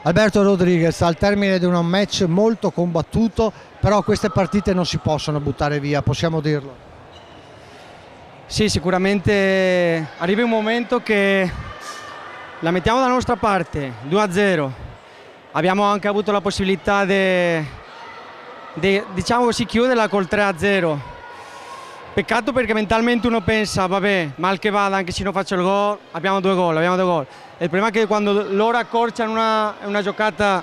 Alberto Rodriguez, al termine di un match molto combattuto, però queste partite non si possono buttare via, possiamo dirlo. Sì, sicuramente arriva un momento che la mettiamo dalla nostra parte, 2-0. Abbiamo anche avuto la possibilità di diciamo così, chiuderla col 3-0. Peccato perché mentalmente uno pensa, vabbè, mal che vada, anche se non faccio il gol, abbiamo due gol. Il problema è che quando loro accorciano una giocata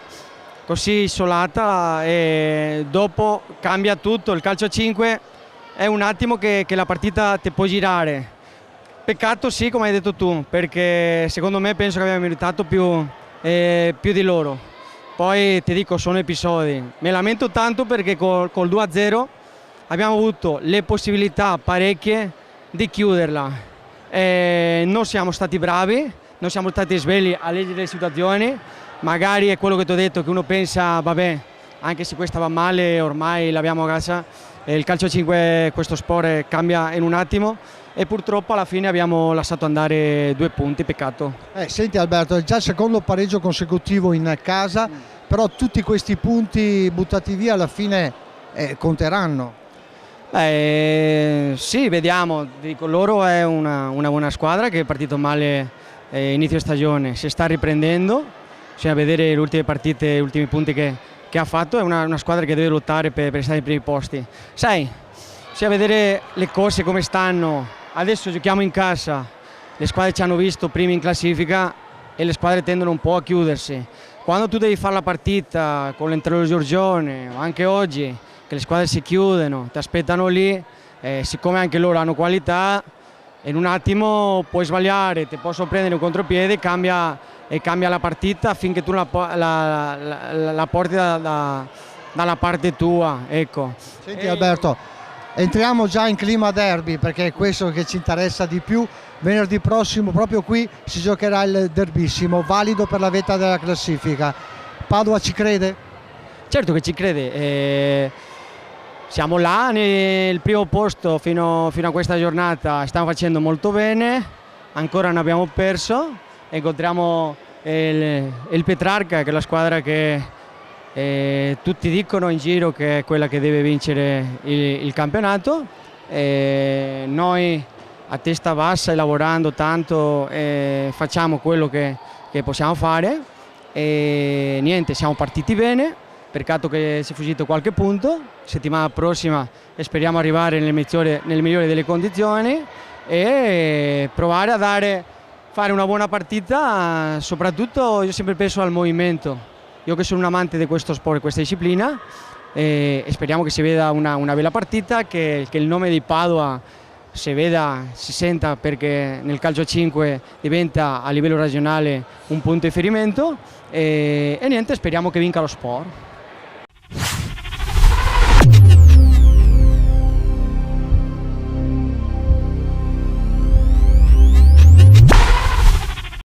così isolata e dopo cambia tutto, il calcio a 5 è un attimo che la partita ti può girare. Peccato sì, come hai detto tu, perché secondo me penso che abbiamo meritato più di loro. Poi ti dico, sono episodi. Mi lamento tanto perché col 2-0 abbiamo avuto le possibilità parecchie di chiuderla. Non siamo stati bravi, non siamo stati svegli a leggere le situazioni. Magari è quello che ti ho detto, che uno pensa, vabbè, anche se questa va male, ormai l'abbiamo a casa. Il calcio a 5, questo sport cambia in un attimo e purtroppo alla fine abbiamo lasciato andare 2 punti, peccato. Senti Alberto, è già il secondo pareggio consecutivo in casa, però tutti questi punti buttati via alla fine conteranno. Sì, vediamo, dico, loro è una buona squadra che è partito male inizio stagione, si sta riprendendo, bisogna vedere le ultime partite, gli ultimi punti che ha fatto, è una squadra che deve lottare per stare ai primi posti. Sai, bisogna vedere le cose come stanno, adesso giochiamo in casa, le squadre ci hanno visto primi in classifica e le squadre tendono un po' a chiudersi. Quando tu devi fare la partita con l'Interrogione o anche oggi, che le squadre si chiudono, ti aspettano lì, siccome anche loro hanno qualità, in un attimo puoi sbagliare, ti possono prendere un contropiede e cambia la partita finché tu la porti dalla parte tua. Ecco. Senti Alberto, entriamo già in clima derby perché è questo che ci interessa di più. Venerdì prossimo proprio qui si giocherà il derbissimo, valido per la vetta della classifica. Padova ci crede? Certo che ci crede. Siamo là nel primo posto fino a questa giornata, stiamo facendo molto bene, ancora non abbiamo perso, incontriamo il Petrarca, che è la squadra che tutti dicono in giro che è quella che deve vincere il campionato. Noi a testa bassa e lavorando tanto facciamo quello che possiamo fare e niente, siamo partiti bene. Peccato che si è fuggito qualche punto, settimana prossima speriamo arrivare nel migliore delle condizioni e provare a fare una buona partita, soprattutto io sempre penso al movimento, io che sono un amante di questo sport, di questa disciplina e speriamo che si veda una bella partita, che il nome di Padova si veda, si senta, perché nel calcio a 5 diventa a livello regionale un punto di riferimento e niente, speriamo che vinca lo sport.